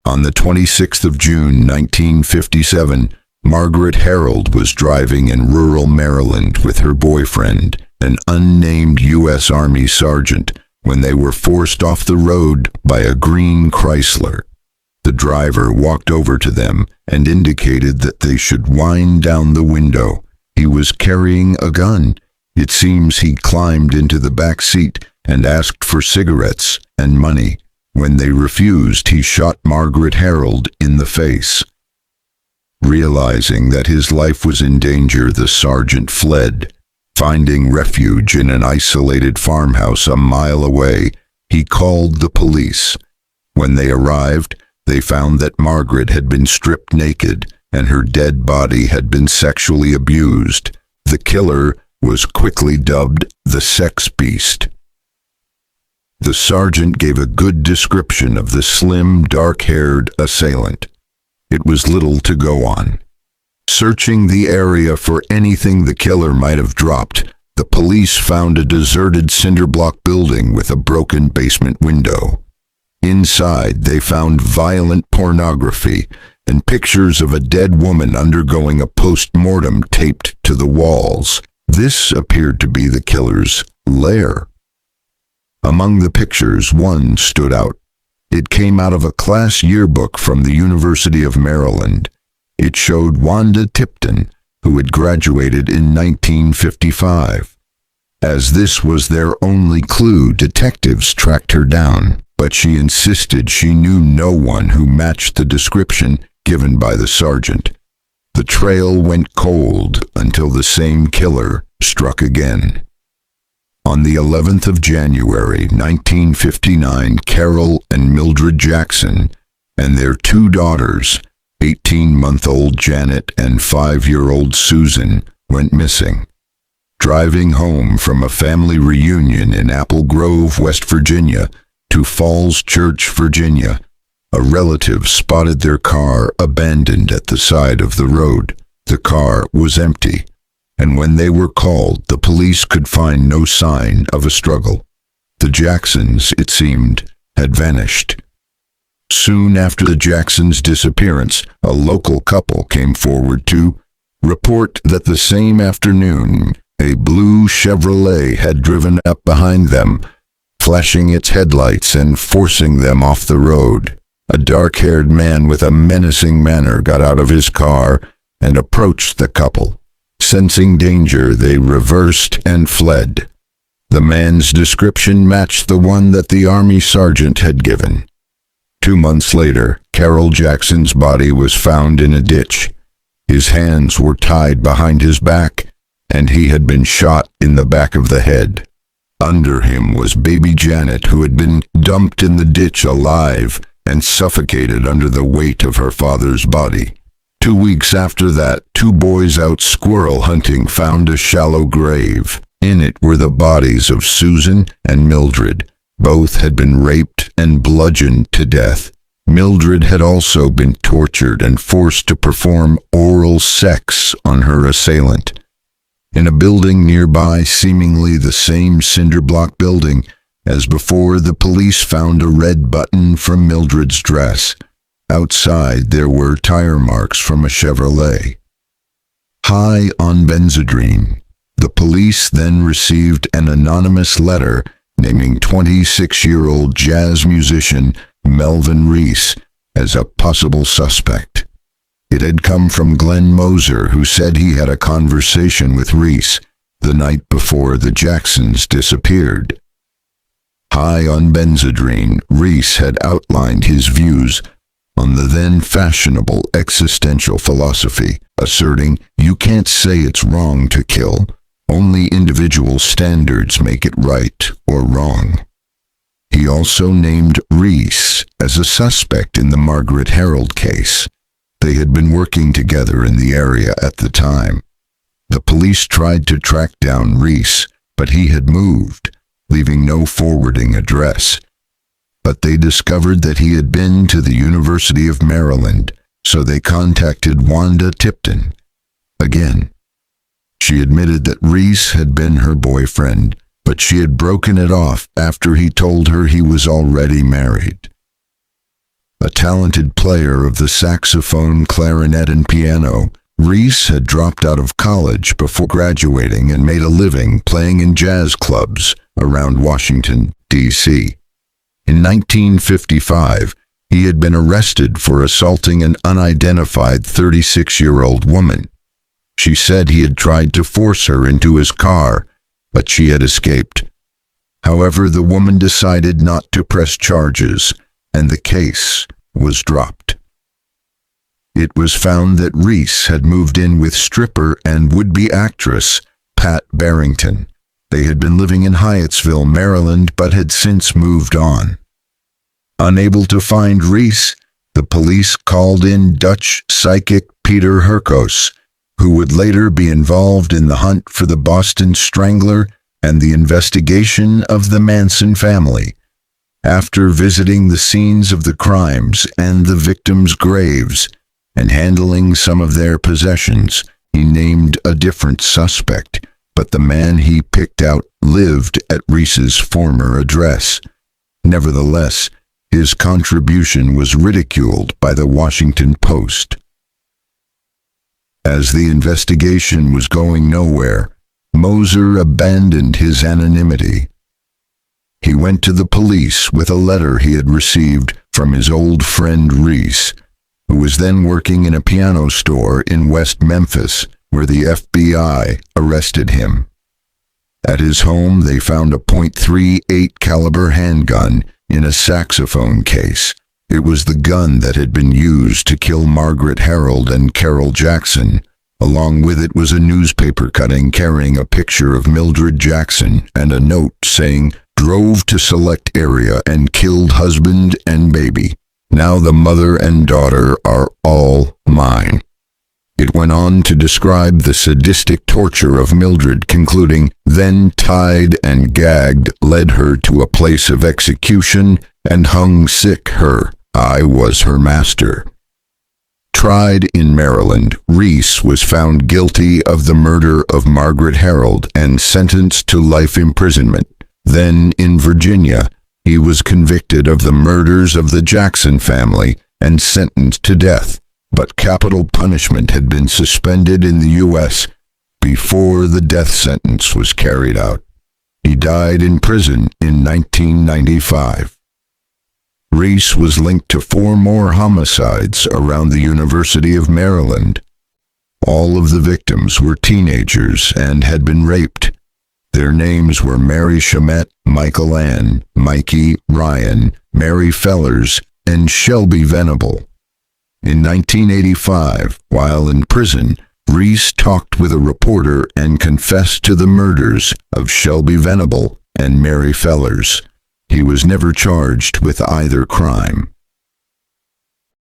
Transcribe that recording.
On the 26th of June, 1957, Margaret Harold was driving in rural Maryland with her boyfriend, an unnamed U.S. Army sergeant, when they were forced off the road by a green Chrysler. The driver walked over to them and indicated that they should wind down the window. He was carrying a gun. It seems he climbed into the back seat and asked for cigarettes and money. When they refused, he shot Margaret Harold in the face. Realizing that his life was in danger, the sergeant fled. Finding refuge in an isolated farmhouse a mile away, he called the police. When they arrived, they found that Margaret had been stripped naked and her dead body had been sexually abused. The killer was quickly dubbed the Sex Beast. The sergeant gave a good description of the slim, dark-haired assailant. It was little to go on. Searching the area for anything the killer might have dropped, the police found a deserted cinder block building with a broken basement window. Inside, they found violent pornography and pictures of a dead woman undergoing a post-mortem taped to the walls. This appeared to be the killer's lair. Among the pictures, one stood out. It came out of a class yearbook from the University of Maryland. It showed Wanda Tipton, who had graduated in 1955. As this was their only clue, detectives tracked her down, but she insisted she knew no one who matched the description given by the sergeant. The trail went cold until the same killer struck again. On the 11th of January, 1959, Carol and Mildred Jackson and their two daughters, 18-month-old Janet and 5-year-old Susan, went missing. Driving home from a family reunion in Apple Grove, West Virginia, to Falls Church, Virginia, a relative spotted their car abandoned at the side of the road. The car was empty, and when they were called, the police could find no sign of a struggle. The Jacksons, it seemed, had vanished. Soon after the Jacksons' disappearance, a local couple came forward to report that the same afternoon, a blue Chevrolet had driven up behind them, flashing its headlights and forcing them off the road. A dark-haired man with a menacing manner got out of his car and approached the couple. Sensing danger, they reversed and fled. The man's description matched the one that the Army sergeant had given. 2 months later, Carol Jackson's body was found in a ditch. His hands were tied behind his back, and he had been shot in the back of the head. Under him was baby Janet, who had been dumped in the ditch alive and suffocated under the weight of her father's body. 2 weeks after that, 2 boys out squirrel hunting found a shallow grave. In it were the bodies of Susan and Mildred. Both had been raped and bludgeoned to death. Mildred had also been tortured and forced to perform oral sex on her assailant. In a building nearby, seemingly the same cinder block building as before, the police found a red button from Mildred's dress. Outside, there were tire marks from a Chevrolet. High on Benzedrine, the police then received an anonymous letter naming 26-year-old jazz musician Melvin Rees as a possible suspect. It had come from Glenn Moser, who said he had a conversation with Rees the night before the Jacksons disappeared. High on Benzedrine, Rees had outlined his views on the then fashionable existential philosophy, asserting, "You can't say it's wrong to kill. Only individual standards make it right or wrong." He also named Rees as a suspect in the Margaret Harold case. They had been working together in the area at the time. The police tried to track down Rees, but he had moved, leaving no forwarding address. But they discovered that he had been to the University of Maryland, so they contacted Wanda Tipton. Again, she admitted that Rees had been her boyfriend, but she had broken it off after he told her he was already married. A talented player of the saxophone, clarinet, and piano. Rees had dropped out of college before graduating and made a living playing in jazz clubs around Washington, D.C. In 1955, he had been arrested for assaulting an unidentified 36-year-old woman. She said he had tried to force her into his car, but she had escaped. However, the woman decided not to press charges, and the case was dropped. It was found that Rees had moved in with stripper and would-be actress Pat Barrington. They had been living in Hyattsville, Maryland, but had since moved on. Unable to find Rees, the police called in Dutch psychic Peter Herkos, who would later be involved in the hunt for the Boston Strangler and the investigation of the Manson family. After visiting the scenes of the crimes and the victims' graves, and handling some of their possessions, he named a different suspect, but the man he picked out lived at Rees's former address. Nevertheless, his contribution was ridiculed by the Washington Post. As the investigation was going nowhere, Moser abandoned his anonymity. He went to the police with a letter he had received from his old friend Rees, who was then working in a piano store in West Memphis, where the FBI arrested him. At his home, they found a .38 caliber handgun in a saxophone case. It was the gun that had been used to kill Margaret Harold and Carol Jackson. Along with it was a newspaper cutting carrying a picture of Mildred Jackson and a note saying, "Drove to select area and killed husband and baby. Now the mother and daughter are all mine." It went on to describe the sadistic torture of Mildred, concluding, "Then tied and gagged, led her to a place of execution, and hung sick her. I was her master." Tried in Maryland, Rees was found guilty of the murder of Margaret Harold and sentenced to life imprisonment. Then, in Virginia, he was convicted of the murders of the Jackson family and sentenced to death, but capital punishment had been suspended in the U.S. before the death sentence was carried out. He died in prison in 1995. Rees was linked to 4 more homicides around the University of Maryland. All of the victims were teenagers and had been raped. Their names were Mary Shamet, Michael Ann, Mikey, Ryan, Mary Fellers, and Shelby Venable. In 1985, while in prison, Rees talked with a reporter and confessed to the murders of Shelby Venable and Mary Fellers. He was never charged with either crime.